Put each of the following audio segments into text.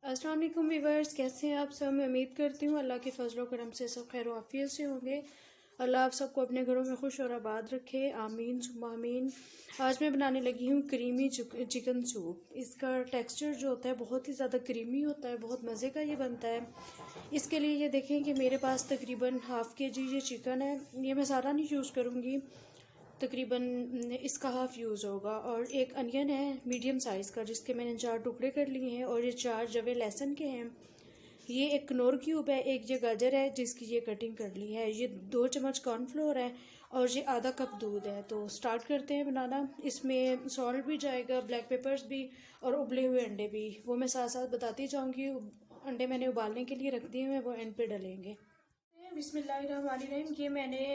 अस्सलाम वालेकुम व्यूअर्स, कैसे हैं आप सब। मैं उम्मीद करती हूँ अल्लाह के फजल करम से सब खैर आफियत से होंगे। अल्लाह आप सबको अपने घरों में खुश और आबाद रखे, आमीन सुम्मा आमीन। आज मैं बनाने लगी हूँ क्रीमी चिकन सूप। इसका टेक्सचर जो होता है बहुत ही ज़्यादा क्रीमी होता है, बहुत मज़े का ये बनता है। इसके लिए ये देखें कि मेरे पास तकरीबन हाफ़ kg ये चिकन है। ये मैं सारा नहीं यूज़ करूँगी, तकरीबन इसका हाफ़ यूज़ होगा। और एक अनियन है मीडियम साइज़ का, जिसके मैंने 4 टुकड़े कर लिए हैं। और ये 4 जवे लहसुन के हैं। ये एक कनौर क्यूब है, एक ये गाजर है जिसकी ये कटिंग कर ली है। ये 2 चम्मच कॉर्नफ्लोर है और ये आधा कप दूध है। तो स्टार्ट करते हैं बनाना। इसमें सॉल्ट भी जाएगा, ब्लैक पेपर्स भी और उबले हुए अंडे भी, वो मैं साथ साथ बताती जाऊँगी। अंडे मैंने उबालने के लिए रख दिए हुए, वो एंड पे डलेंगे। बिस्मिल्लाहिर्रहमानिर्रहीम। ये मैंने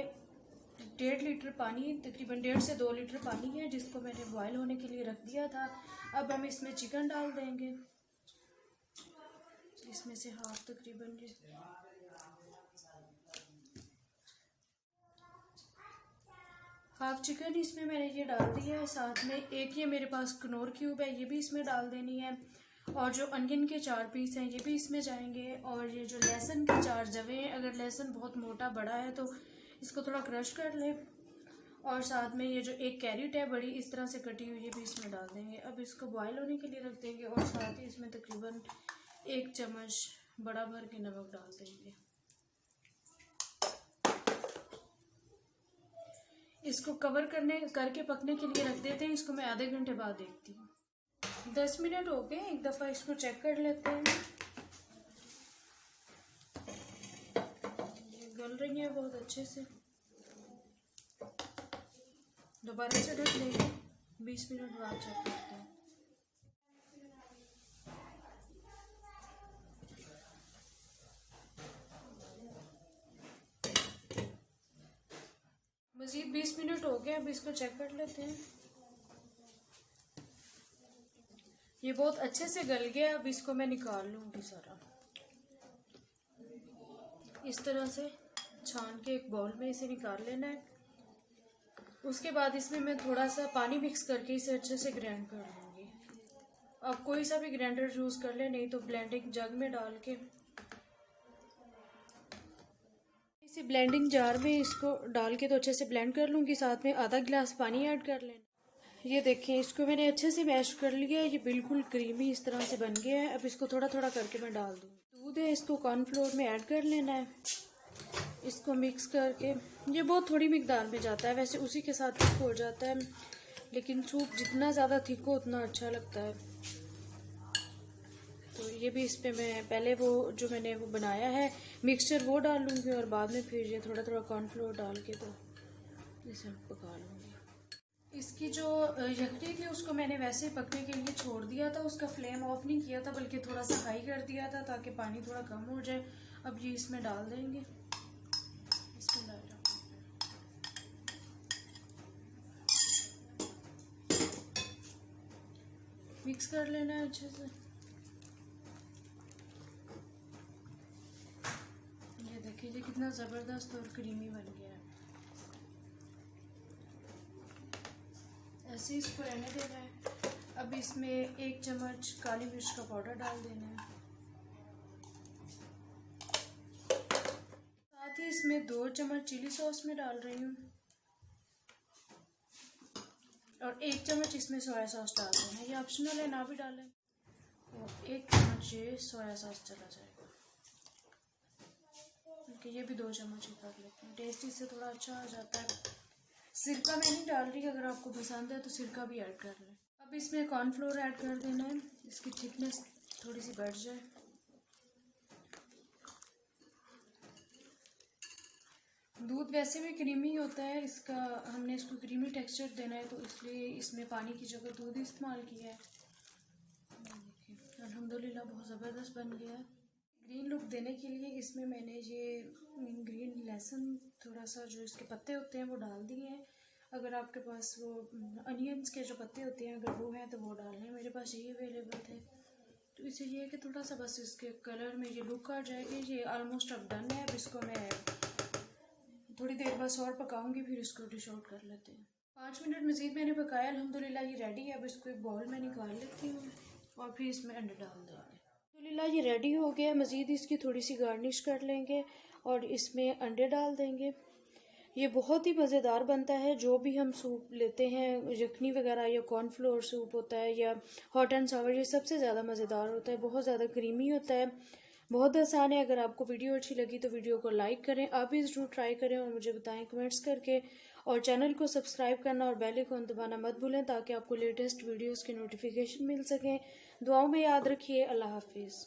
1.5 लीटर पानी, तकरीबन 1.5 से 2 लीटर पानी है, जिसको मैंने बॉयल होने के लिए रख दिया था। अब हम इसमें चिकन डाल देंगे। इसमें से हाफ तकरीबन हाफ चिकन इसमें मैंने ये डाल दिया है। साथ में एक ये मेरे पास कनौर क्यूब है, ये भी इसमें डाल देनी है। और जो अनियन के 4 पीस हैं ये भी इसमें जाएंगे। और ये जो लहसुन के 4 जवे हैं, अगर लहसुन बहुत मोटा बड़ा है तो इसको थोड़ा क्रश कर लें। और साथ में ये जो एक कैरेट है बड़ी इस तरह से कटी हुई, ये भी इसमें डाल देंगे। अब इसको बॉयल होने के लिए रख देंगे। और साथ ही इसमें तकरीबन 1 चम्मच बड़ा भर के नमक डाल देंगे। इसको कवर करके पकने के लिए रख देते हैं। इसको मैं आधे घंटे बाद देखती हूँ। 10 मिनट हो गए, एक दफ़ा इसको चेक कर लेते हैं। ये गल रही है बहुत अच्छे से। दोबारा से ढक लेंगे, 20 मिनट बाद चेक करते हैं। मज़ीद 20 मिनट हो गए, अब इसको चेक कर लेते हैं। ये बहुत अच्छे से गल गया। अब इसको मैं निकाल लूँगी सारा। इस तरह से छान के एक बाउल में इसे निकाल लेना है। उसके बाद इसमें मैं थोड़ा सा पानी मिक्स करके इसे अच्छे से ग्राइंड कर लूँगी। आप कोई सा भी ग्राइंडर यूज़ कर ले, नहीं तो ब्लेंडिंग जग में डाल के इसे ब्लेंडिंग जार में इसको डाल के तो अच्छे से ब्लेंड कर लूँगी। साथ में आधा गिलास पानी ऐड कर लेना। ये देखें, इसको मैंने अच्छे से मैश कर लिया है। ये बिल्कुल क्रीमी इस तरह से बन गया है। अब इसको थोड़ा थोड़ा करके मैं डाल दूँगी। दूध है, इसको कॉर्नफ्लोर में ऐड कर लेना है। इसको मिक्स करके, ये बहुत थोड़ी मिकदार में जाता है, वैसे उसी के साथ थिक हो जाता है, लेकिन सूप जितना ज़्यादा थिक हो उतना अच्छा लगता है। तो ये भी इस पर मैं पहले वो जो मैंने वो बनाया है मिक्सचर वो डाल लूँगी और बाद में फिर ये थोड़ा थोड़ा कॉर्नफ्लोर डाल के तो इसे पका लूँगी। इसकी जो यखनी थी उसको मैंने वैसे ही पकने के लिए छोड़ दिया था। उसका फ्लेम ऑफ नहीं किया था, बल्कि थोड़ा सा हाई कर दिया था ताकि पानी थोड़ा कम हो जाए। अब ये इसमें डाल देंगे। मिक्स कर लेना है अच्छे से। ये देखिए, ये कितना ज़बरदस्त और क्रीमी बन गया है। ऐसे ही इसको रहने देना है। अब इसमें 1 चम्मच काली मिर्च का पाउडर डाल देना है। साथ ही इसमें 2 चम्मच चिली सॉस में डाल रही हूँ और 1 चम्मच इसमें सोया सॉस डाल देना है। ये ऑप्शनल है, ना भी डालें। और 1 चम्मच ये सोया सॉस चला जाएगा, क्योंकि ये भी 2 चम्मच ही कर लेते हैं, टेस्ट इससे थोड़ा अच्छा आ जाता है। सिरका मैं नहीं डाल रही, अगर आपको पसंद है तो सिरका भी ऐड कर लें। अब इसमें कॉर्नफ्लोर ऐड कर देना है, इसकी थिकनेस थोड़ी सी बढ़ जाए। दूध वैसे भी क्रीमी होता है, इसका हमने इसको क्रीमी टेक्सचर देना है तो इसलिए इसमें पानी की जगह दूध इस्तेमाल किया है। देखिए अल्हम्दुलिल्लाह बहुत ज़बरदस्त बन गया है। ग्रीन लुक देने के लिए इसमें मैंने ये ग्रीन लहसुन थोड़ा सा जो इसके पत्ते होते हैं वो डाल दिए हैं। अगर आपके पास वो अनियंस के जो पत्ते होते हैं अगर वो हैं तो वो डाल लें। मेरे पास यही अवेलेबल थे, तो इसे ये है कि थोड़ा सा बस इसके कलर में ये लुक आ जाएगी। ये ऑलमोस्ट अब डन है। अब इसको मैं थोड़ी देर बस और पकाऊंगी, फिर इसको डिश आउट कर लेते हैं। 5 मिनट मज़ीद मैंने पकाया, अल्हम्दुलिल्लाह ये रेडी है। अब इसको एक बाउल में निकाल लेती हूँ और फिर इसमें अंडे डाल देंगे। अल्हम्दुलिल्लाह ये रेडी हो गया। मज़ीद इसकी थोड़ी सी गार्निश कर लेंगे और इसमें अंडे डाल देंगे। ये बहुत ही मज़ेदार बनता है। जो भी हम सूप लेते हैं, यखनी वगैरह या कॉर्नफ्लोर सूप होता है या हॉट एंड सावर, ये सबसे ज़्यादा मज़ेदार होता है। बहुत ज़्यादा क्रीमी होता है, बहुत आसान है। अगर आपको वीडियो अच्छी लगी तो वीडियो को लाइक करें, आप भी ज़रूर ट्राई करें और मुझे बताएं कमेंट्स करके। और चैनल को सब्सक्राइब करना और बेल आइकन दबाना मत भूलें ताकि आपको लेटेस्ट वीडियोज़ की नोटिफिकेशन मिल सकें। दुआओं में याद रखिए। अल्लाह हाफिज़।